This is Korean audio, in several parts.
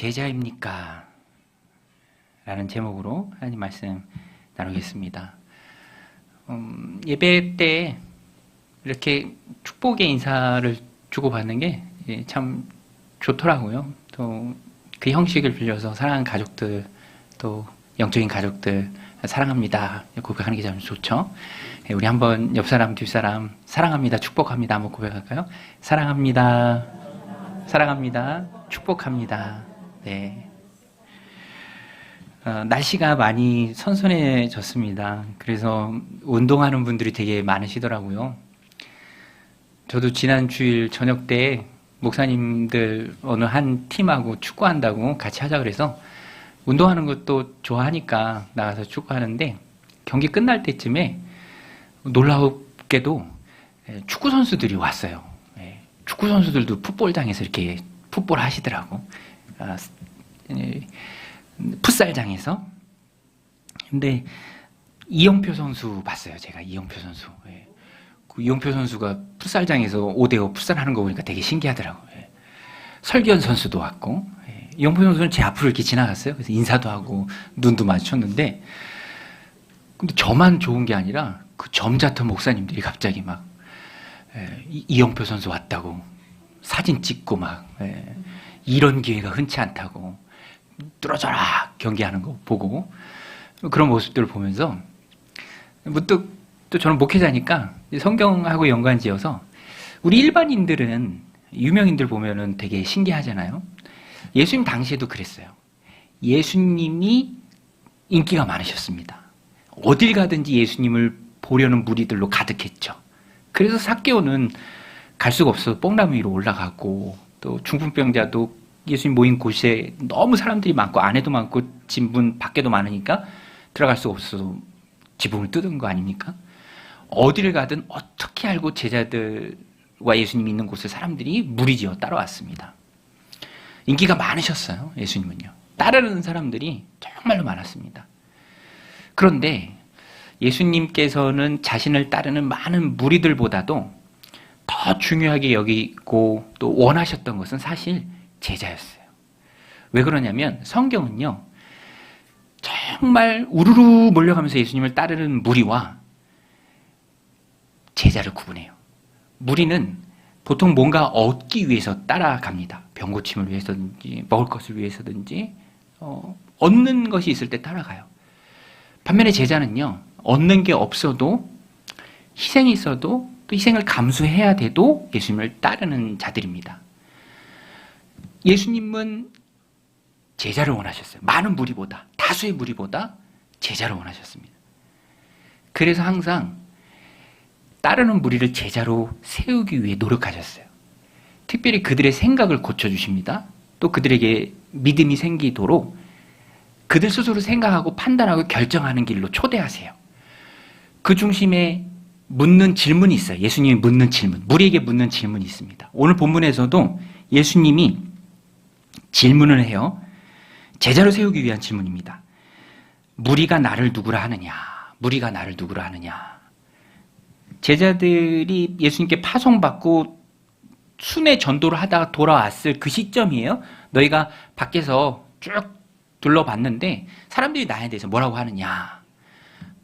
제자입니까? 라는 제목으로 하나님 말씀 나누겠습니다. 예배 때 이렇게 축복의 인사를 주고받는 게 참 좋더라고요. 또 그 형식을 빌려서 사랑하는 가족들, 또 영적인 가족들 사랑합니다 고백하는 게 참 좋죠. 우리 한번 옆 사람 뒷 사람 사랑합니다 축복합니다 한번 고백할까요? 사랑합니다, 사랑합니다, 축복합니다. 네. 날씨가 많이 선선해졌습니다. 그래서 운동하는 분들이 되게 많으시더라고요. 저도 지난 주일 저녁 때 목사님들 어느 한 팀하고 축구한다고 같이 하자 그래서 운동하는 것도 좋아하니까 나가서 축구하는데 경기 끝날 때쯤에 놀랍게도 축구 선수들이 왔어요. 축구 선수들도 풋볼장에서 이렇게 풋볼 하시더라고. 풋살장에서. 근데 이영표 선수 봤어요. 제가 이영표 선수. 그 이영표 선수가 풋살장에서 5대5 풋살하는 거 보니까 되게 신기하더라고요. 설기현 선수도 왔고, 이영표 선수는 제 앞으로 이렇게 지나갔어요. 그래서 인사도 하고 눈도 마주쳤는데, 근데 저만 좋은 게 아니라 그 점잖던 목사님들이 갑자기 막 이영표 선수 왔다고 사진 찍고 막 이런 기회가 흔치 않다고 뚫어져라 경기하는 거 보고 그런 모습들을 보면서 문득 또 저는 목회자니까 성경하고 연관지어서 우리 일반인들은 유명인들 보면은 되게 신기하잖아요. 예수님 당시에도 그랬어요. 예수님이 인기가 많으셨습니다. 어딜 가든지 예수님을 보려는 무리들로 가득했죠. 그래서 삭개오는 갈 수가 없어서 뽕나무 위로 올라가고 또 중풍병자도 예수님 모인 곳에 너무 사람들이 많고 안에도 많고 진문 밖에도 많으니까 들어갈 수가 없어서 지붕을 뜯은 거 아닙니까? 어디를 가든 어떻게 알고 제자들과 예수님이 있는 곳에 사람들이 무리지어 따라왔습니다. 인기가 많으셨어요. 예수님은요. 따르는 사람들이 정말로 많았습니다. 그런데 예수님께서는 자신을 따르는 많은 무리들보다도 더 중요하게 여기고 또 원하셨던 것은 사실 제자였어요. 왜 그러냐면 성경은요, 정말 우르르 몰려가면서 예수님을 따르는 무리와 제자를 구분해요. 무리는 보통 뭔가 얻기 위해서 따라갑니다. 병 고침을 위해서든지 먹을 것을 위해서든지 얻는 것이 있을 때 따라가요. 반면에 제자는요, 얻는 게 없어도 희생이 있어도 또 희생을 감수해야 돼도 예수님을 따르는 자들입니다. 예수님은 제자를 원하셨어요. 많은 무리보다, 다수의 무리보다 제자를 원하셨습니다. 그래서 항상 따르는 무리를 제자로 세우기 위해 노력하셨어요. 특별히 그들의 생각을 고쳐주십니다. 또 그들에게 믿음이 생기도록 그들 스스로 생각하고 판단하고 결정하는 길로 초대하세요. 그 중심에 묻는 질문이 있어요. 예수님이 묻는 질문, 무리에게 묻는 질문이 있습니다. 오늘 본문에서도 예수님이 질문을 해요. 제자로 세우기 위한 질문입니다. 무리가 나를 누구라 하느냐? 무리가 나를 누구라 하느냐? 제자들이 예수님께 파송받고 순회 전도를 하다가 돌아왔을 그 시점이에요. 너희가 밖에서 쭉 둘러봤는데 사람들이 나에 대해서 뭐라고 하느냐?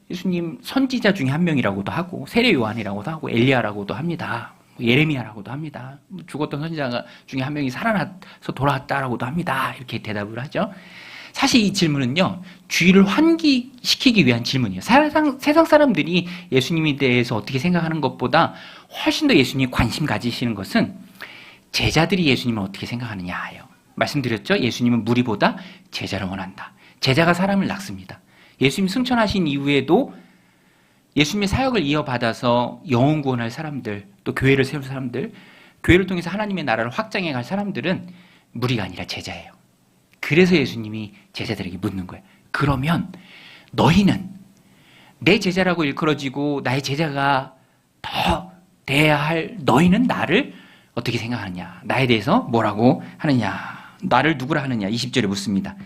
예수님 선지자 중에 한 명이라고도 하고 세례 요한이라고도 하고 엘리야라고도 합니다. 예레미야라고도 합니다. 죽었던 선지자 중에 한 명이 살아나서 돌아왔다라고도 합니다. 이렇게 대답을 하죠. 사실 이 질문은요, 주의를 환기시키기 위한 질문이에요. 세상 사람들이 예수님에 대해서 어떻게 생각하는 것보다 훨씬 더 예수님이 관심 가지시는 것은 제자들이 예수님을 어떻게 생각하느냐예요. 말씀드렸죠? 예수님은 무리보다 제자를 원한다. 제자가 사람을 낳습니다. 예수님 승천하신 이후에도 예수님의 사역을 이어받아서 영혼 구원할 사람들, 또 교회를 세울 사람들, 교회를 통해서 하나님의 나라를 확장해 갈 사람들은 무리가 아니라 제자예요. 그래서 예수님이 제자들에게 묻는 거예요. 그러면 너희는 내 제자라고 일컬어지고 나의 제자가 더 돼야 할 너희는 나를 어떻게 생각하느냐? 나에 대해서 뭐라고 하느냐? 나를 누구라 하느냐? 20절에 묻습니다.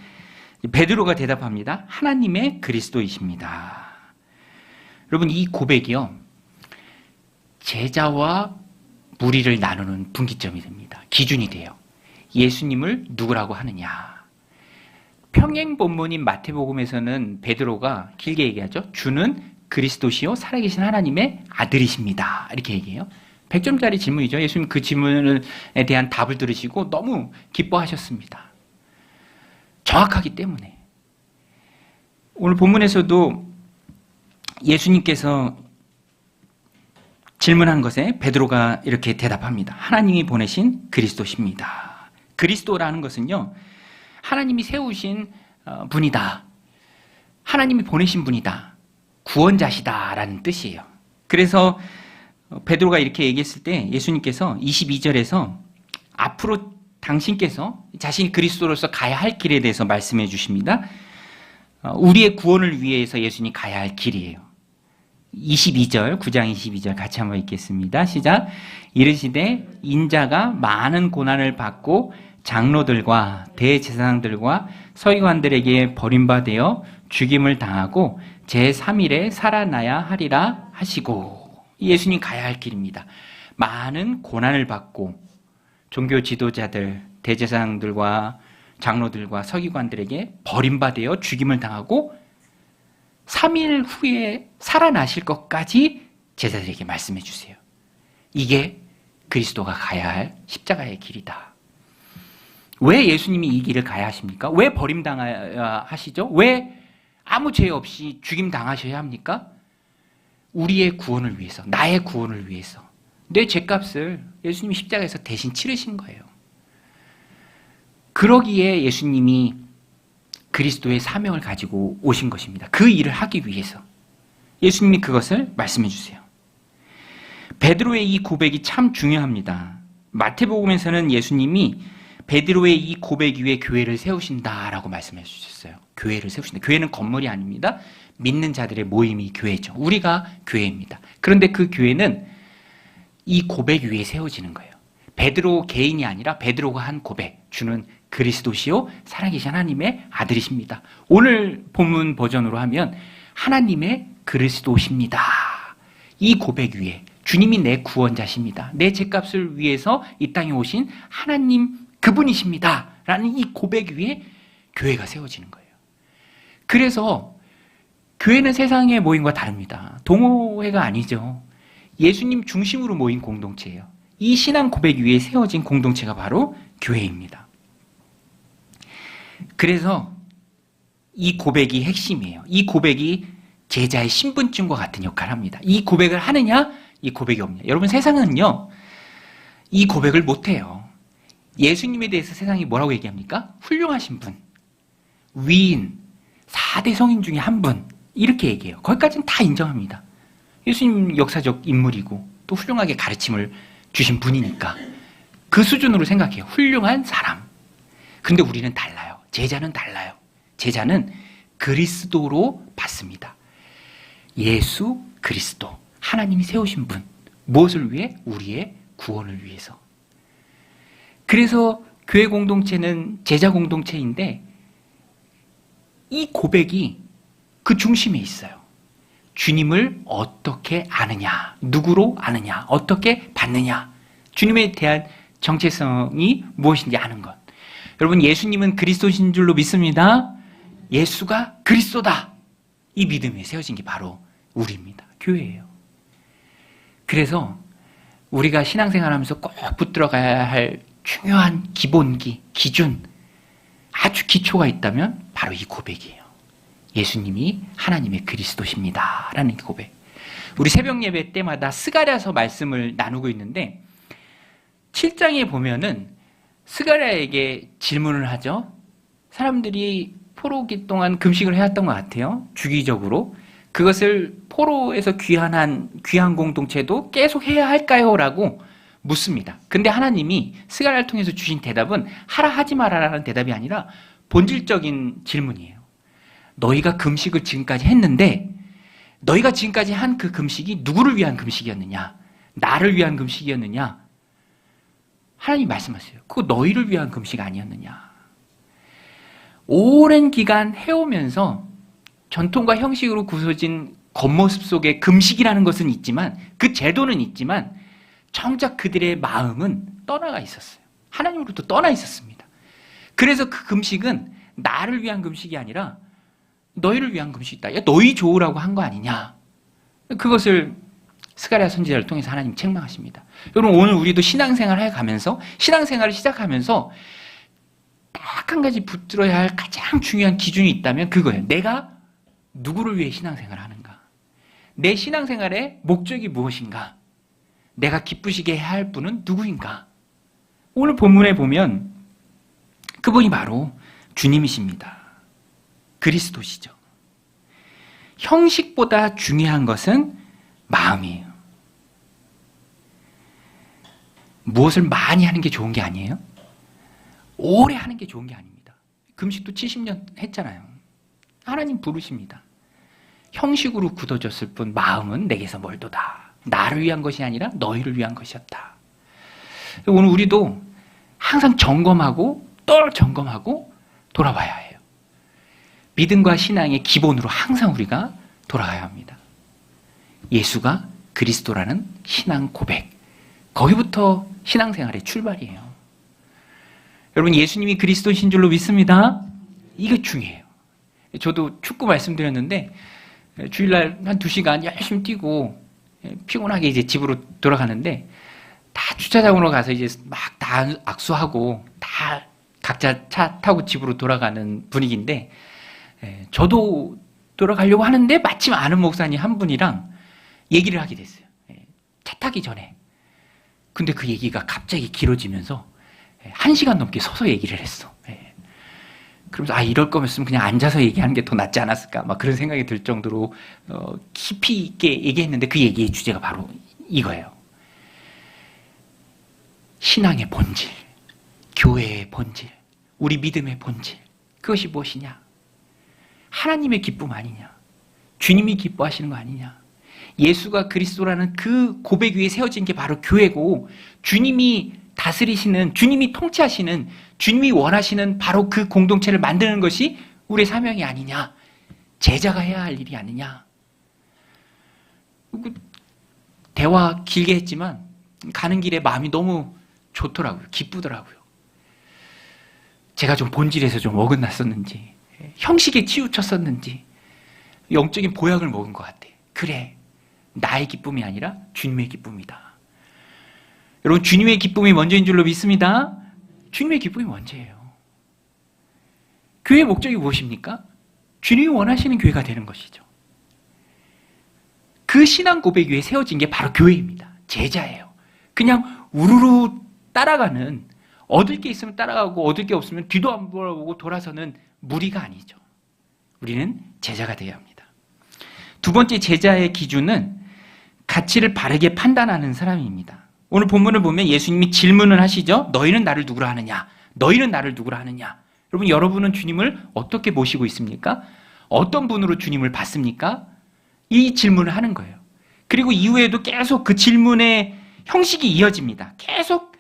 베드로가 대답합니다. 하나님의 그리스도이십니다. 여러분, 이 고백이요, 제자와 무리를 나누는 분기점이 됩니다. 기준이 돼요. 예수님을 누구라고 하느냐? 평행 본문인 마태복음에서는 베드로가 길게 얘기하죠. 주는 그리스도시요 살아계신 하나님의 아들이십니다. 이렇게 얘기해요. 100점짜리 질문이죠. 예수님 그 질문에 대한 답을 들으시고 너무 기뻐하셨습니다. 정확하기 때문에. 오늘 본문에서도 예수님께서 질문한 것에 베드로가 이렇게 대답합니다. 하나님이 보내신 그리스도십니다. 그리스도라는 것은요, 하나님이 세우신 분이다. 하나님이 보내신 분이다. 구원자시다라는 뜻이에요. 그래서 베드로가 이렇게 얘기했을 때 예수님께서 22절에서 앞으로 당신께서 자신이 그리스도로서 가야 할 길에 대해서 말씀해 주십니다. 우리의 구원을 위해서 예수님이 가야 할 길이에요. 22절, 9장 22절 같이 한번 읽겠습니다. 시작. 이르시되 인자가 많은 고난을 받고 장로들과 대제사장들과 서기관들에게 버림받아 죽임을 당하고 제3일에 살아나야 하리라 하시고, 예수님 가야 할 길입니다. 많은 고난을 받고 종교 지도자들, 대제사장들과 장로들과 서기관들에게 버림받아 죽임을 당하고 3일 후에 살아나실 것까지 제자들에게 말씀해 주세요. 이게 그리스도가 가야 할 십자가의 길이다. 왜 예수님이 이 길을 가야 하십니까? 왜 버림당해야 하시죠? 왜 아무 죄 없이 죽임 당하셔야 합니까? 우리의 구원을 위해서, 나의 구원을 위해서 내 죄값을 예수님이 십자가에서 대신 치르신 거예요. 그러기에 예수님이 그리스도의 사명을 가지고 오신 것입니다. 그 일을 하기 위해서. 예수님이 그것을 말씀해 주세요. 베드로의 이 고백이 참 중요합니다. 마태복음에서는 예수님이 베드로의 이 고백 위에 교회를 세우신다라고 말씀해 주셨어요. 교회를 세우신다. 교회는 건물이 아닙니다. 믿는 자들의 모임이 교회죠. 우리가 교회입니다. 그런데 그 교회는 이 고백 위에 세워지는 거예요. 베드로 개인이 아니라 베드로가 한 고백. 주는 그리스도시요 살아계신 하나님의 아들이십니다. 오늘 본문 버전으로 하면 하나님의 그리스도십니다. 이 고백 위에 주님이 내 구원자십니다. 내 죄값을 위해서 이 땅에 오신 하나님 그분이십니다. 라는 이 고백 위에 교회가 세워지는 거예요. 그래서 교회는 세상의 모임과 다릅니다. 동호회가 아니죠. 예수님 중심으로 모인 공동체예요. 이 신앙 고백 위에 세워진 공동체가 바로 교회입니다. 그래서 이 고백이 핵심이에요. 이 고백이 제자의 신분증과 같은 역할을 합니다. 이 고백을 하느냐, 이 고백이 없느냐. 여러분, 세상은요, 이 고백을 못해요. 예수님에 대해서 세상이 뭐라고 얘기합니까? 훌륭하신 분, 위인, 4대 성인 중에 한 분, 이렇게 얘기해요. 거기까지는 다 인정합니다. 예수님 역사적 인물이고 또 훌륭하게 가르침을 주신 분이니까 그 수준으로 생각해요. 훌륭한 사람. 근데 우리는 달라요. 제자는 달라요. 제자는 그리스도로 받습니다. 예수 그리스도, 하나님이 세우신 분. 무엇을 위해? 우리의 구원을 위해서. 그래서 교회 공동체는 제자 공동체인데 이 고백이 그 중심에 있어요. 주님을 어떻게 아느냐, 누구로 아느냐, 어떻게 받느냐, 주님에 대한 정체성이 무엇인지 아는 것. 여러분, 예수님은 그리스도신 줄로 믿습니다. 예수가 그리스도다. 이 믿음에 세워진 게 바로 우리입니다. 교회예요. 그래서 우리가 신앙생활하면서 꼭 붙들어가야 할 중요한 기본기, 기준, 아주 기초가 있다면 바로 이 고백이에요. 예수님이 하나님의 그리스도십니다. 라는 고백. 우리 새벽 예배 때마다 스가랴서 말씀을 나누고 있는데 7장에 보면은 스가랴에게 질문을 하죠. 사람들이 포로기 동안 금식을 해왔던 것 같아요. 주기적으로. 그것을 포로에서 귀환한 귀한 공동체도 계속 해야 할까요? 라고 묻습니다. 근데 하나님이 스가랴를 통해서 주신 대답은 하라 하지 마라라는 대답이 아니라 본질적인 질문이에요. 너희가 금식을 지금까지 했는데 너희가 지금까지 한 그 금식이 누구를 위한 금식이었느냐? 나를 위한 금식이었느냐? 하나님이 말씀하세요. 그거 너희를 위한 금식 아니었느냐? 오랜 기간 해오면서 전통과 형식으로 굳어진 겉모습 속에 금식이라는 것은 있지만, 그 제도는 있지만 정작 그들의 마음은 떠나가 있었어요. 하나님으로부터 떠나 있었습니다. 그래서 그 금식은 나를 위한 금식이 아니라 너희를 위한 금식이다. 야, 너희 좋으라고 한 거 아니냐. 그것을 스가랴 선지자를 통해서 하나님 책망하십니다. 여러분, 오늘 우리도 신앙생활을 해가면서, 신앙생활을 시작하면서 딱 한 가지 붙들어야 할 가장 중요한 기준이 있다면 그거예요. 내가 누구를 위해 신앙생활을 하는가? 내 신앙생활의 목적이 무엇인가? 내가 기쁘시게 해야 할 분은 누구인가? 오늘 본문에 보면 그분이 바로 주님이십니다. 그리스도시죠. 형식보다 중요한 것은 마음이에요. 무엇을 많이 하는 게 좋은 게 아니에요? 오래 하는 게 좋은 게 아닙니다. 금식도 70년 했잖아요. 하나님 부르십니다. 형식으로 굳어졌을 뿐 마음은 내게서 멀도다. 나를 위한 것이 아니라 너희를 위한 것이었다. 오늘 우리도 항상 점검하고 또 점검하고 돌아봐야 해요. 믿음과 신앙의 기본으로 항상 우리가 돌아가야 합니다. 예수가 그리스도라는 신앙 고백, 거기부터 신앙생활의 출발이에요. 여러분, 예수님이 그리스도신 줄로 믿습니다. 이게 중요해요. 저도 축구 말씀드렸는데 주일날 한 2시간 열심히 뛰고 피곤하게 이제 집으로 돌아가는데 다 주차장으로 가서 이제 막 다 악수하고 다 각자 차 타고 집으로 돌아가는 분위기인데, 저도 돌아가려고 하는데 마침 아는 목사님 한 분이랑 얘기를 하게 됐어요. 차 타기 전에. 근데 그 얘기가 갑자기 길어지면서 1시간 넘게 서서 얘기를 했어. 그러면서 이럴 거면은 그냥 앉아서 얘기하는 게 더 낫지 않았을까 막 그런 생각이 들 정도로 깊이 있게 얘기했는데, 그 얘기의 주제가 바로 이거예요. 신앙의 본질, 교회의 본질, 우리 믿음의 본질, 그것이 무엇이냐? 하나님의 기쁨 아니냐? 주님이 기뻐하시는 거 아니냐? 예수가 그리스도라는 그 고백 위에 세워진 게 바로 교회고, 주님이 다스리시는, 주님이 통치하시는, 주님이 원하시는 바로 그 공동체를 만드는 것이 우리의 사명이 아니냐? 제자가 해야 할 일이 아니냐? 대화 길게 했지만 가는 길에 마음이 너무 좋더라고요. 기쁘더라고요. 제가 좀 본질에서 좀 어긋났었는지, 형식에 치우쳤었는지, 영적인 보약을 먹은 것 같아. 그래, 나의 기쁨이 아니라 주님의 기쁨이다. 여러분, 주님의 기쁨이 먼저인 줄로 믿습니다. 주님의 기쁨이 먼저예요. 교회의 목적이 무엇입니까? 주님이 원하시는 교회가 되는 것이죠. 그 신앙 고백 위에 세워진 게 바로 교회입니다. 제자예요. 그냥 우르르 따라가는, 얻을 게 있으면 따라가고 얻을 게 없으면 뒤도 안 돌아보고 돌아서는 무리가 아니죠. 우리는 제자가 되어야 합니다. 두 번째 제자의 기준은 가치를 바르게 판단하는 사람입니다. 오늘 본문을 보면 예수님이 질문을 하시죠. 너희는 나를 누구라 하느냐? 너희는 나를 누구라 하느냐? 여러분은 주님을 어떻게 모시고 있습니까? 어떤 분으로 주님을 봤습니까? 이 질문을 하는 거예요. 그리고 이후에도 계속 그 질문의 형식이 이어집니다. 계속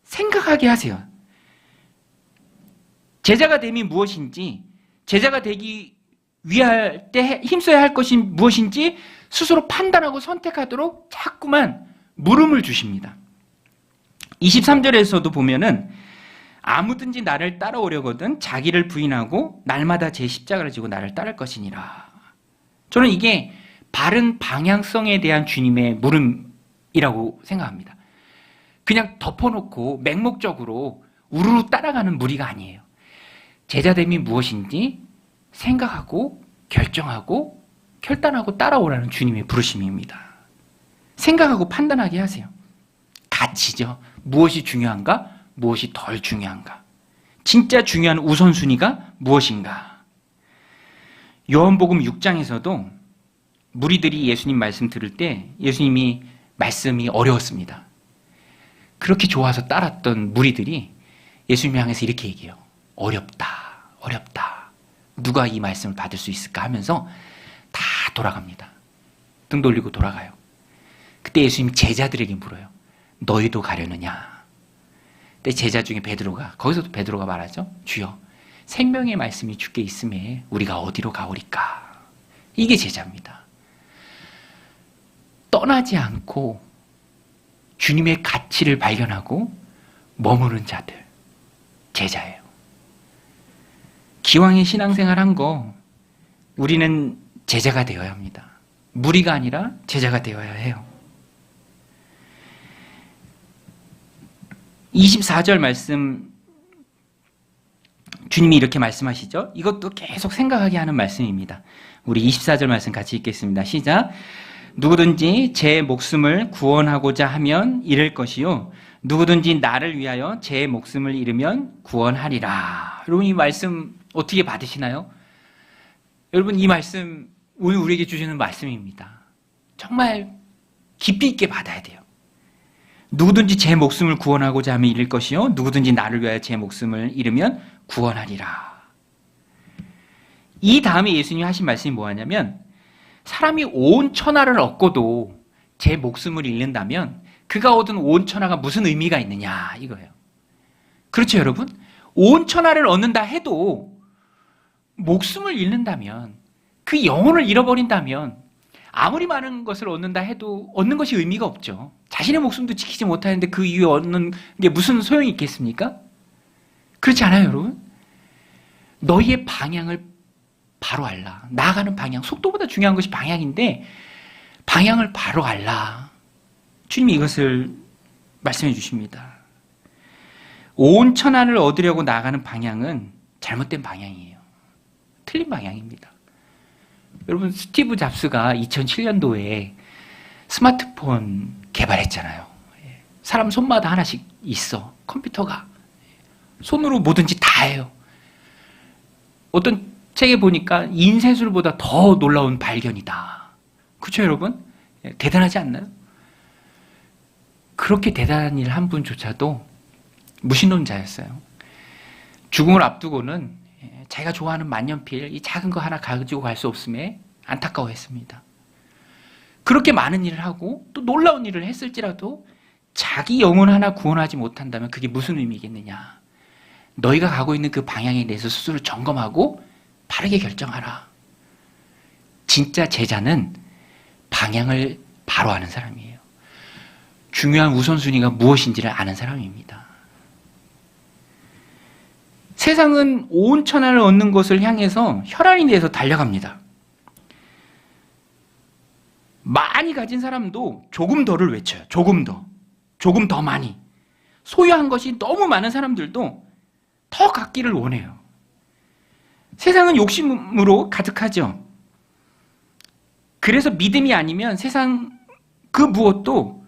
생각하게 하세요. 제자가 됨이 무엇인지, 제자가 되기 위할 때 힘써야 할 것이 무엇인지 스스로 판단하고 선택하도록 자꾸만 물음을 주십니다. 23절에서도 보면은 아무든지 나를 따라오려거든 자기를 부인하고 날마다 제 십자가를 지고 나를 따를 것이니라. 저는 이게 바른 방향성에 대한 주님의 물음이라고 생각합니다. 그냥 덮어놓고 맹목적으로 우르르 따라가는 무리가 아니에요. 제자됨이 무엇인지 생각하고 결정하고 결단하고 따라오라는 주님의 부르심입니다. 생각하고 판단하게 하세요. 가치죠. 무엇이 중요한가? 무엇이 덜 중요한가? 진짜 중요한 우선순위가 무엇인가? 요한복음 6장에서도 무리들이 예수님 말씀 들을 때 예수님이 말씀이 어려웠습니다. 그렇게 좋아서 따랐던 무리들이 예수님 향해서 이렇게 얘기해요. 어렵다, 어렵다. 누가 이 말씀을 받을 수 있을까 하면서 다 돌아갑니다. 등 돌리고 돌아가요. 그때 예수님이 제자들에게 물어요. 너희도 가려느냐? 그때 제자 중에 베드로가, 거기서도 베드로가 말하죠. 주여, 생명의 말씀이 주께 있음에 우리가 어디로 가오리까? 이게 제자입니다. 떠나지 않고 주님의 가치를 발견하고 머무는 자들, 제자예요. 기왕에 신앙생활 한 거 우리는 제자가 되어야 합니다. 무리가 아니라 제자가 되어야 해요. 24절 말씀 주님이 이렇게 말씀하시죠. 이것도 계속 생각하게 하는 말씀입니다. 우리 24절 말씀 같이 읽겠습니다. 시작. 누구든지 제 목숨을 구원하고자 하면 잃을 것이요 누구든지 나를 위하여 제 목숨을 잃으면 구원하리라. 여러분 이 말씀 어떻게 받으시나요? 여러분 이 말씀 오늘 우리에게 주시는 말씀입니다. 정말 깊이 있게 받아야 돼요. 누구든지 제 목숨을 구원하고자 하면 잃을 것이요 누구든지 나를 위하여 제 목숨을 잃으면 구원하리라. 이 다음에 예수님이 하신 말씀이 뭐냐면 사람이 온 천하를 얻고도 제 목숨을 잃는다면 그가 얻은 온 천하가 무슨 의미가 있느냐 이거예요. 그렇죠 여러분? 온 천하를 얻는다 해도 목숨을 잃는다면 그 영혼을 잃어버린다면 아무리 많은 것을 얻는다 해도 얻는 것이 의미가 없죠. 자신의 목숨도 지키지 못하는데 그 이후에 얻는 게 무슨 소용이 있겠습니까? 그렇지 않아요 여러분? 너희의 방향을 바로 알라. 나아가는 방향, 속도보다 중요한 것이 방향인데 방향을 바로 알라. 주님이 이것을 말씀해 주십니다. 온 천하를 얻으려고 나아가는 방향은 잘못된 방향이에요. 틀린 방향입니다. 여러분 스티브 잡스가 2007년도에 스마트폰 개발했잖아요. 사람 손마다 하나씩 있어. 컴퓨터가. 손으로 뭐든지 다 해요. 어떤 책에 보니까 인쇄술보다 더 놀라운 발견이다. 그렇죠 여러분? 대단하지 않나요? 그렇게 대단한 일 한 분조차도 무신론자였어요. 죽음을 앞두고는 자기가 좋아하는 만년필 이 작은 거 하나 가지고 갈 수 없음에 안타까워했습니다. 그렇게 많은 일을 하고 또 놀라운 일을 했을지라도 자기 영혼 하나 구원하지 못한다면 그게 무슨 의미겠느냐. 너희가 가고 있는 그 방향에 대해서 스스로 점검하고 바르게 결정하라. 진짜 제자는 방향을 바로 아는 사람이에요. 중요한 우선순위가 무엇인지를 아는 사람입니다. 세상은 온 천하를 얻는 것을 향해서 혈안이 돼서 달려갑니다. 많이 가진 사람도 조금 더를 외쳐요. 조금 더 많이. 소유한 것이 너무 많은 사람들도 더 갖기를 원해요. 세상은 욕심으로 가득하죠. 그래서 믿음이 아니면 세상 그 무엇도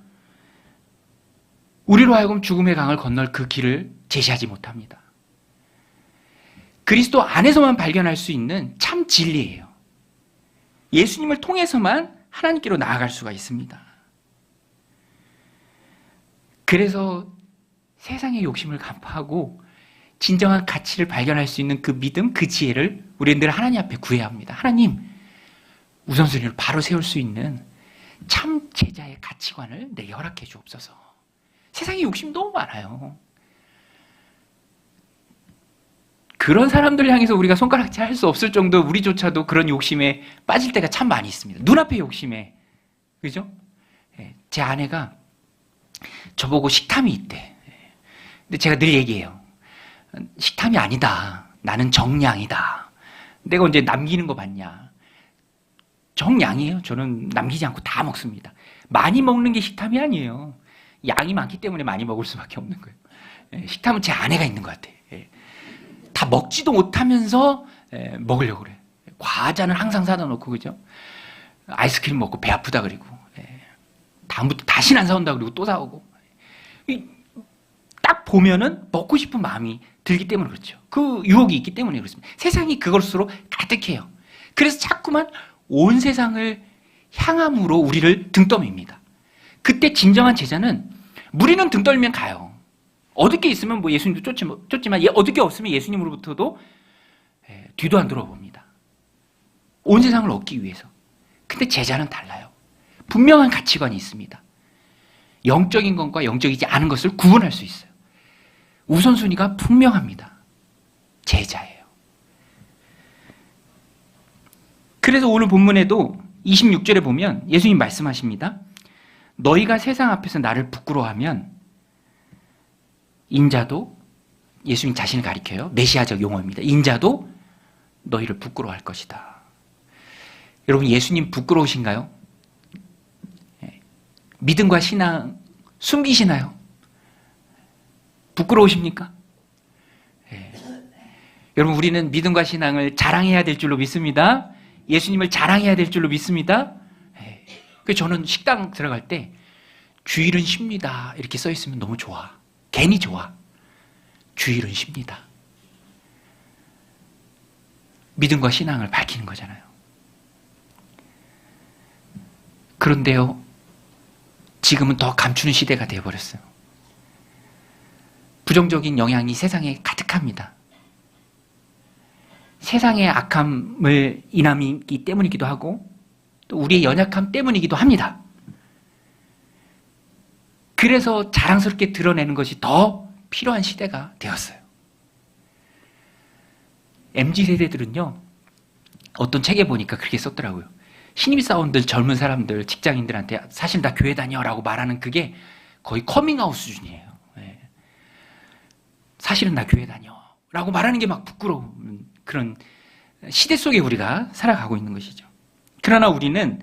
우리로 하여금 죽음의 강을 건널 그 길을 제시하지 못합니다. 그리스도 안에서만 발견할 수 있는 참 진리예요. 예수님을 통해서만 하나님께로 나아갈 수가 있습니다. 그래서 세상의 욕심을 간파하고 진정한 가치를 발견할 수 있는 그 믿음, 그 지혜를 우리는 늘 하나님 앞에 구해야 합니다. 하나님, 우선순위를 바로 세울 수 있는 참 제자의 가치관을 내게 허락해 주옵소서. 세상에 욕심 너무 많아요. 그런 사람들을 향해서 우리가 손가락질 할 수 없을 정도 우리조차도 그런 욕심에 빠질 때가 참 많이 있습니다. 눈앞의 욕심에. 그죠? 제 아내가 저보고 식탐이 있대. 근데 제가 늘 얘기해요. 식탐이 아니다. 나는 정량이다. 내가 언제 남기는 거 봤냐. 정량이에요. 저는 남기지 않고 다 먹습니다. 많이 먹는 게 식탐이 아니에요. 양이 많기 때문에 많이 먹을 수밖에 없는 거예요. 식탐은 제 아내가 있는 것 같아요. 다 먹지도 못하면서 먹으려고 그래. 과자는 항상 사다 놓고, 그죠? 아이스크림 먹고 배 아프다 그리고. 다음부터 다시는 안 사온다 그리고 또 사오고. 딱 보면은 먹고 싶은 마음이 들기 때문에 그렇죠. 그 유혹이 있기 때문에 그렇습니다. 세상이 그것으로 가득해요. 그래서 자꾸만 온 세상을 향함으로 우리를 등 떠밉니다. 그때 진정한 제자는 무리는 등 떨면 가요. 얻을 게 있으면 뭐 예수님도 쫓지만 얻을 게 없으면 예수님으로부터도 뒤도 안 돌아봅니다. 온 세상을 얻기 위해서. 근데 제자는 달라요. 분명한 가치관이 있습니다. 영적인 것과 영적이지 않은 것을 구분할 수 있어요. 우선순위가 분명합니다. 제자예요. 그래서 오늘 본문에도 26절에 보면 예수님 말씀하십니다. 너희가 세상 앞에서 나를 부끄러워하면 인자도, 예수님 자신을 가리켜요. 메시아적 용어입니다. 인자도 너희를 부끄러워할 것이다. 여러분, 예수님 부끄러우신가요? 믿음과 신앙 숨기시나요? 부끄러우십니까? 여러분, 우리는 믿음과 신앙을 자랑해야 될 줄로 믿습니다. 예수님을 자랑해야 될 줄로 믿습니다. 그래서 저는 식당 들어갈 때 주일은 쉽니다 이렇게 써 있으면 너무 좋아. 괜히 좋아. 주일은 쉽니다. 믿음과 신앙을 밝히는 거잖아요. 그런데요, 지금은 더 감추는 시대가 되어버렸어요. 부정적인 영향이 세상에 가득합니다. 세상의 악함을 인함이기 때문이기도 하고 또 우리의 연약함 때문이기도 합니다. 그래서 자랑스럽게 드러내는 것이 더 필요한 시대가 되었어요. MZ세대들은요, 어떤 책에 보니까 그렇게 썼더라고요. 신입사원들, 젊은 사람들, 직장인들한테 사실 나 교회 다녀라고 말하는 그게 거의 커밍아웃 수준이에요. 사실은 나 교회 다녀라고 말하는 게 막 부끄러운 그런 시대 속에 우리가 살아가고 있는 것이죠. 그러나 우리는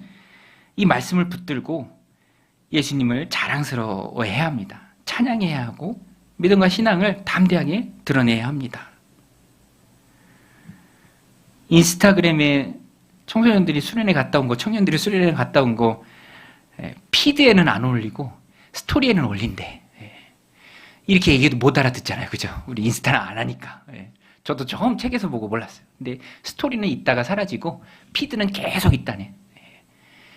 이 말씀을 붙들고 예수님을 자랑스러워해야 합니다. 찬양해야 하고 믿음과 신앙을 담대하게 드러내야 합니다. 인스타그램에 청소년들이 수련회 갔다 온 거, 청년들이 수련회 갔다 온 거 피드에는 안 올리고 스토리에는 올린대. 이렇게 얘기해도 못 알아듣잖아요. 그죠? 우리 인스타는 안 하니까. 저도 처음 책에서 보고 몰랐어요. 근데 스토리는 있다가 사라지고 피드는 계속 있다네.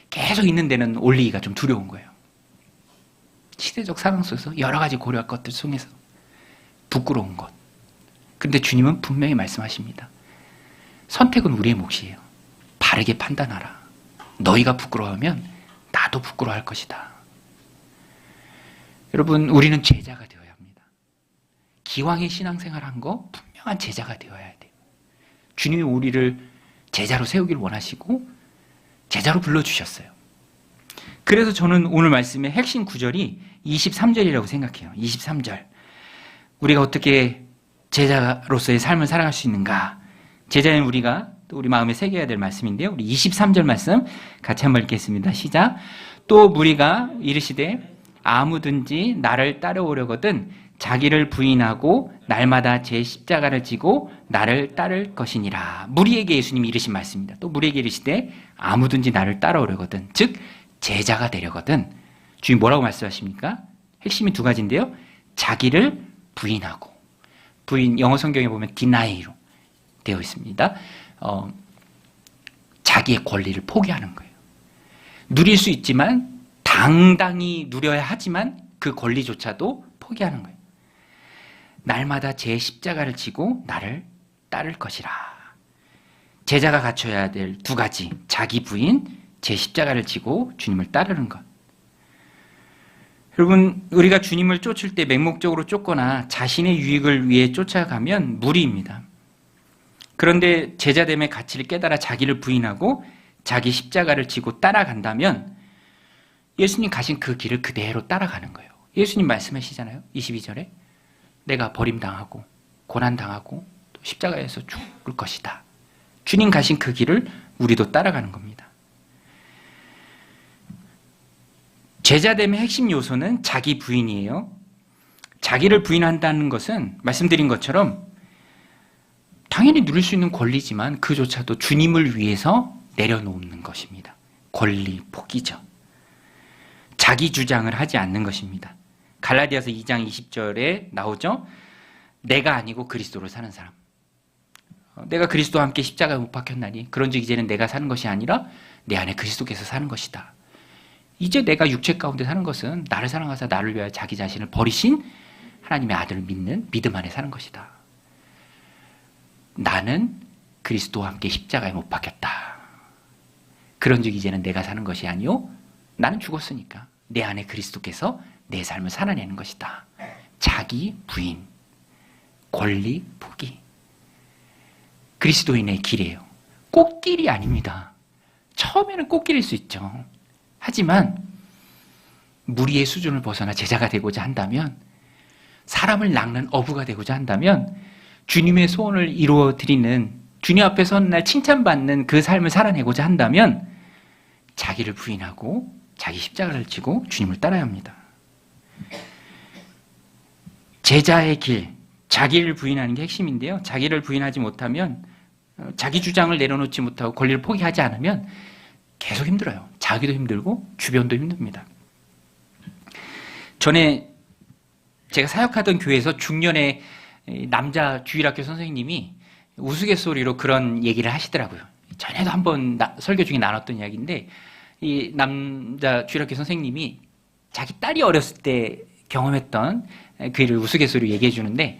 계속 있는 데는 올리기가 좀 두려운 거예요. 시대적 상황 속에서 여러 가지 고려할 것들 속에서 부끄러운 것. 근데 주님은 분명히 말씀하십니다. 선택은 우리의 몫이에요. 바르게 판단하라. 너희가 부끄러워하면 나도 부끄러워할 것이다. 여러분, 우리는 제자가 되어야 합니다. 기왕의 신앙생활한 거 분명한 제자가 되어야 돼요. 주님이 우리를 제자로 세우길 원하시고 제자로 불러주셨어요. 그래서 저는 오늘 말씀의 핵심 구절이 23절이라고 생각해요. 23절. 우리가 어떻게 제자로서의 삶을 살아갈 수 있는가? 제자인 우리가 또 우리 마음에 새겨야 될 말씀인데요. 우리 23절 말씀 같이 한번 읽겠습니다. 시작. 또 무리가 이르시되 아무든지 나를 따라오려거든 자기를 부인하고 날마다 제 십자가를 지고 나를 따를 것이니라. 무리에게 예수님이 이르신 말씀입니다. 또 무리에게 이르시되 아무든지 나를 따라오려거든, 즉 제자가 되려거든. 주님 뭐라고 말씀하십니까? 핵심이 두 가지인데요. 자기를 부인하고, 부인 영어 성경에 보면 deni로 되어 있습니다. 자기의 권리를 포기하는 거예요. 누릴 수 있지만 당당히 누려야 하지만 그 권리조차도 포기하는 거예요. 날마다 제 십자가를 지고 나를 따를 것이라. 제자가 갖춰야 될 두 가지, 자기 부인, 제 십자가를 지고 주님을 따르는 것. 여러분, 우리가 주님을 쫓을 때 맹목적으로 쫓거나 자신의 유익을 위해 쫓아가면 무리입니다. 그런데 제자됨의 가치를 깨달아 자기를 부인하고 자기 십자가를 지고 따라간다면 예수님 가신 그 길을 그대로 따라가는 거예요. 예수님 말씀하시잖아요. 22절에 내가 버림당하고 고난당하고 또 십자가에서 죽을 것이다. 주님 가신 그 길을 우리도 따라가는 겁니다. 제자됨의 핵심 요소는 자기 부인이에요. 자기를 부인한다는 것은 말씀드린 것처럼 당연히 누릴 수 있는 권리지만 그조차도 주님을 위해서 내려놓는 것입니다. 권리 포기죠. 자기 주장을 하지 않는 것입니다. 갈라디아서 2장 20절에 나오죠. 내가 아니고 그리스도로 사는 사람. 내가 그리스도와 함께 십자가에 못 박혔나니 그런즉 이제는 내가 사는 것이 아니라 내 안에 그리스도께서 사는 것이다. 이제 내가 육체 가운데 사는 것은 나를 사랑하사 나를 위하여 자기 자신을 버리신 하나님의 아들을 믿는 믿음 안에 사는 것이다. 나는 그리스도와 함께 십자가에 못 박혔다. 그런즉 이제는 내가 사는 것이 아니요 나는 죽었으니까 내 안에 그리스도께서 내 삶을 살아내는 것이다. 자기 부인, 권리 포기. 그리스도인의 길이에요. 꽃길이 아닙니다. 처음에는 꽃길일 수 있죠. 하지만 무리의 수준을 벗어나 제자가 되고자 한다면, 사람을 낚는 어부가 되고자 한다면 주님의 소원을 이루어 드리는 주님 앞에 서는 날 칭찬받는 그 삶을 살아내고자 한다면 자기를 부인하고 자기 십자가를 지고 주님을 따라야 합니다. 제자의 길, 자기를 부인하는 게 핵심인데요. 자기를 부인하지 못하면, 자기 주장을 내려놓지 못하고 권리를 포기하지 않으면 계속 힘들어요. 자기도 힘들고 주변도 힘듭니다. 전에 제가 사역하던 교회에서 중년의 남자 주일학교 선생님이 우스갯소리로 그런 얘기를 하시더라고요. 전에도 한번 설교 중에 나눴던 이야기인데, 이 남자 주일학교 선생님이 자기 딸이 어렸을 때 경험했던 그 일을 우스갯소리로 얘기해 주는데,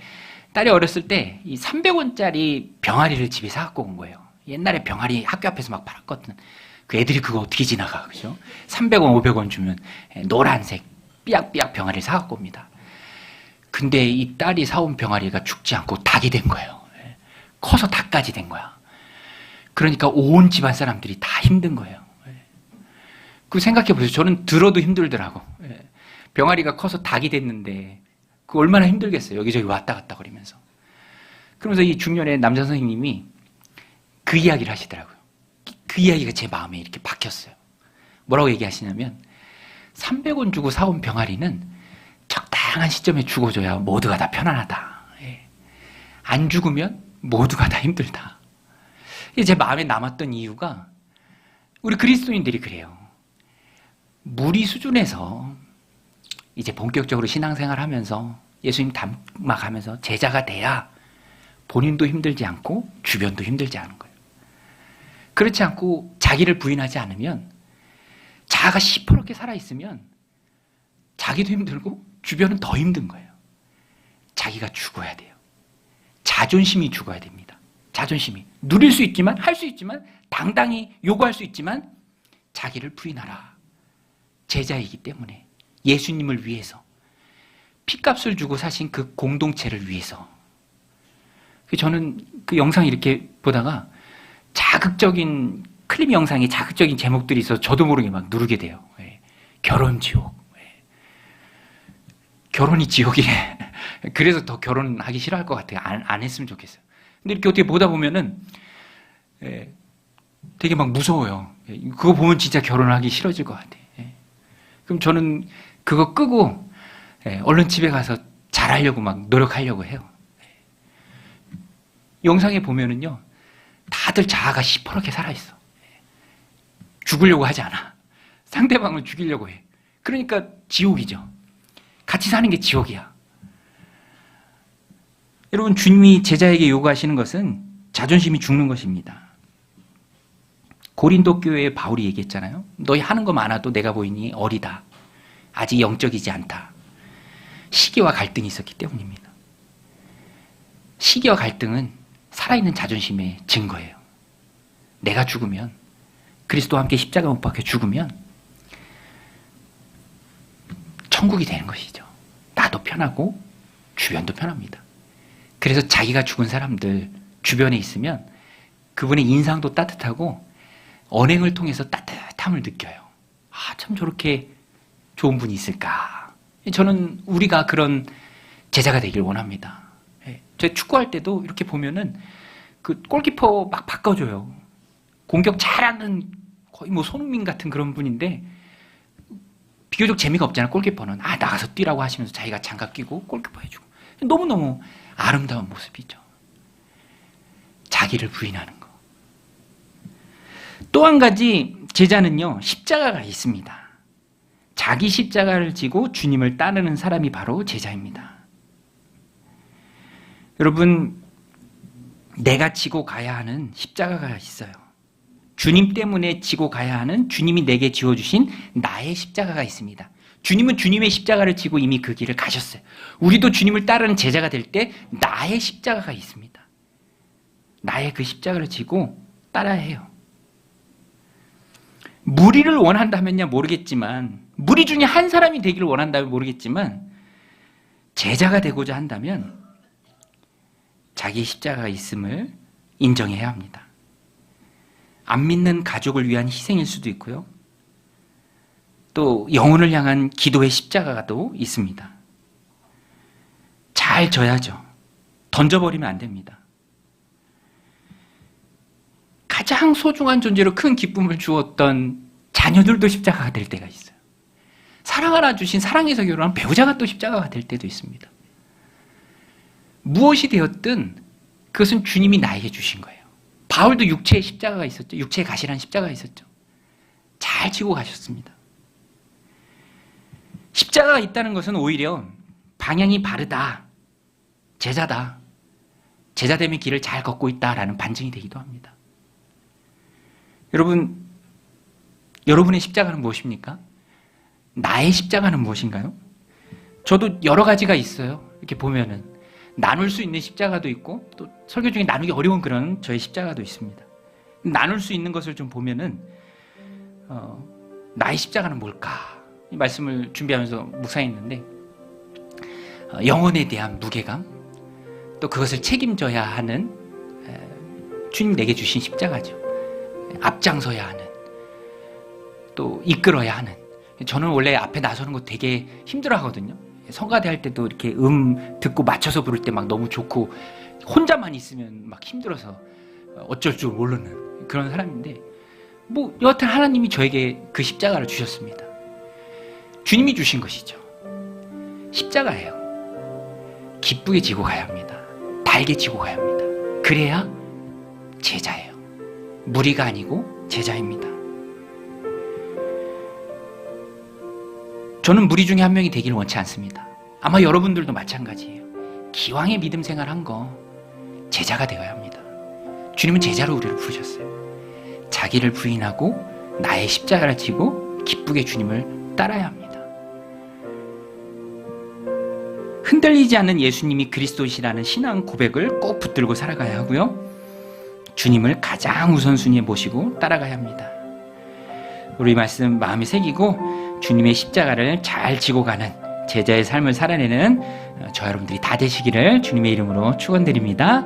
딸이 어렸을 때 이 300원짜리 병아리를 집에 사갖고 온 거예요. 옛날에 병아리 학교 앞에서 막 팔았거든. 그 애들이 그거 어떻게 지나가, 그죠? 300원, 500원 주면 노란색 삐약삐약 병아리를 사갖고 옵니다. 근데 이 딸이 사온 병아리가 죽지 않고 닭이 된 거예요. 커서 닭까지 된 거야. 그러니까 온 집안 사람들이 다 힘든 거예요. 그 생각해 보세요. 저는 들어도 힘들더라고. 병아리가 커서 닭이 됐는데 그 얼마나 힘들겠어요. 여기저기 왔다 갔다 거리면서. 그러면서 이 중년의 남자 선생님이 그 이야기를 하시더라고요. 그 이야기가 제 마음에 이렇게 박혔어요. 뭐라고 얘기하시냐면 300원 주고 사온 병아리는 적당한 시점에 죽어줘야 모두가 다 편안하다. 안 죽으면 모두가 다 힘들다. 제 마음에 남았던 이유가 우리 그리스도인들이 그래요. 무리 수준에서 이제 본격적으로 신앙생활 하면서 예수님 닮아가면서 제자가 돼야 본인도 힘들지 않고 주변도 힘들지 않은 거예요. 그렇지 않고 자기를 부인하지 않으면 자아가 시퍼렇게 살아있으면 자기도 힘들고 주변은 더 힘든 거예요. 자기가 죽어야 돼요. 자존심이 죽어야 됩니다. 자존심이. 누릴 수 있지만, 할 수 있지만, 당당히 요구할 수 있지만 자기를 부인하라. 제자이기 때문에 예수님을 위해서 핏값을 주고 사신 그 공동체를 위해서. 저는 그 영상 이렇게 보다가 자극적인 클립 영상에 자극적인 제목들이 있어서 저도 모르게 막 누르게 돼요. 결혼 지옥. 결혼이 지옥이래. 그래서 더 결혼하기 싫어할 것 같아요. 안 했으면 좋겠어요. 근데 이렇게 어떻게 보다 보면은 되게 막 무서워요. 그거 보면 진짜 결혼하기 싫어질 것 같아요. 그럼 저는 그거 끄고 얼른 집에 가서 잘하려고 막 노력하려고 해요. 영상에 보면은요, 다들 자아가 시퍼렇게 살아있어. 죽으려고 하지 않아. 상대방을 죽이려고 해. 그러니까 지옥이죠. 같이 사는 게 지옥이야. 여러분, 주님이 제자에게 요구하시는 것은 자존심이 죽는 것입니다. 고린도 교회에 바울이 얘기했잖아요. 너희 하는 거 많아도 내가 보이니 어리다. 아직 영적이지 않다. 시기와 갈등이 있었기 때문입니다. 시기와 갈등은 살아있는 자존심의 증거예요. 내가 죽으면, 그리스도와 함께 십자가 못 박혀 죽으면 천국이 되는 것이죠. 나도 편하고 주변도 편합니다. 그래서 자기가 죽은 사람들 주변에 있으면 그분의 인상도 따뜻하고 언행을 통해서 따뜻함을 느껴요. 아, 참 저렇게 좋은 분이 있을까. 저는 우리가 그런 제자가 되길 원합니다. 제가 축구할 때도 이렇게 보면은 그 골키퍼 막 바꿔줘요. 공격 잘하는 거의 뭐 손흥민 같은 그런 분인데 비교적 재미가 없잖아요. 골키퍼는 나가서 뛰라고 하시면서 자기가 장갑 끼고 골키퍼 해주고 너무너무 아름다운 모습이죠. 자기를 부인하는 거. 또 한 가지 제자는요, 십자가가 있습니다. 자기 십자가를 지고 주님을 따르는 사람이 바로 제자입니다. 여러분, 내가 지고 가야 하는 십자가가 있어요. 주님 때문에 지고 가야 하는, 주님이 내게 지어주신 나의 십자가가 있습니다. 주님은 주님의 십자가를 지고 이미 그 길을 가셨어요. 우리도 주님을 따르는 제자가 될 때 나의 십자가가 있습니다. 나의 그 십자가를 지고 따라야 해요. 무리를 원한다면야 모르겠지만, 무리 중에 한 사람이 되기를 원한다면 모르겠지만, 제자가 되고자 한다면 자기 십자가가 있음을 인정해야 합니다. 안 믿는 가족을 위한 희생일 수도 있고요. 또 영혼을 향한 기도의 십자가도 있습니다. 잘 져야죠. 던져버리면 안 됩니다. 가장 소중한 존재로 큰 기쁨을 주었던 자녀들도 십자가가 될 때가 있어요. 사랑 하나 주신 사랑에서 결혼한 배우자가 또 십자가가 될 때도 있습니다. 무엇이 되었든 그것은 주님이 나에게 주신 거예요. 바울도 육체의 십자가가 있었죠. 육체의 가시란 십자가가 있었죠. 잘 지고 가셨습니다. 십자가가 있다는 것은 오히려 방향이 바르다, 제자다, 제자됨의 길을 잘 걷고 있다라는 반증이 되기도 합니다. 여러분의 십자가는 무엇입니까? 나의 십자가는 무엇인가요? 저도 여러 가지가 있어요. 이렇게 보면은 나눌 수 있는 십자가도 있고 또 설교 중에 나누기 어려운 그런 저의 십자가도 있습니다. 나눌 수 있는 것을 좀 보면은 나의 십자가는 뭘까? 이 말씀을 준비하면서 묵상했는데 영혼에 대한 무게감, 또 그것을 책임져야 하는 주님 내게 주신 십자가죠. 앞장서야 하는, 또 이끌어야 하는. 저는 원래 앞에 나서는 거 되게 힘들어 하거든요. 성가대 할 때도 이렇게 듣고 맞춰서 부를 때 막 너무 좋고, 혼자만 있으면 막 힘들어서 어쩔 줄 모르는 그런 사람인데, 여하튼 하나님이 저에게 그 십자가를 주셨습니다. 주님이 주신 것이죠. 십자가예요. 기쁘게 지고 가야 합니다. 달게 지고 가야 합니다. 그래야 제자예요. 무리가 아니고 제자입니다. 저는 무리 중에 한 명이 되기를 원치 않습니다. 아마 여러분들도 마찬가지예요. 기왕의 믿음 생활한 거 제자가 되어야 합니다. 주님은 제자로 우리를 부르셨어요. 자기를 부인하고 나의 십자가를 지고 기쁘게 주님을 따라야 합니다. 흔들리지 않는 예수님이 그리스도시라는 신앙 고백을 꼭 붙들고 살아가야 하고요. 주님을 가장 우선순위에 모시고 따라가야 합니다. 우리 말씀 마음에 새기고 주님의 십자가를 잘 지고 가는 제자의 삶을 살아내는 저 여러분들이 다 되시기를 주님의 이름으로 축원드립니다.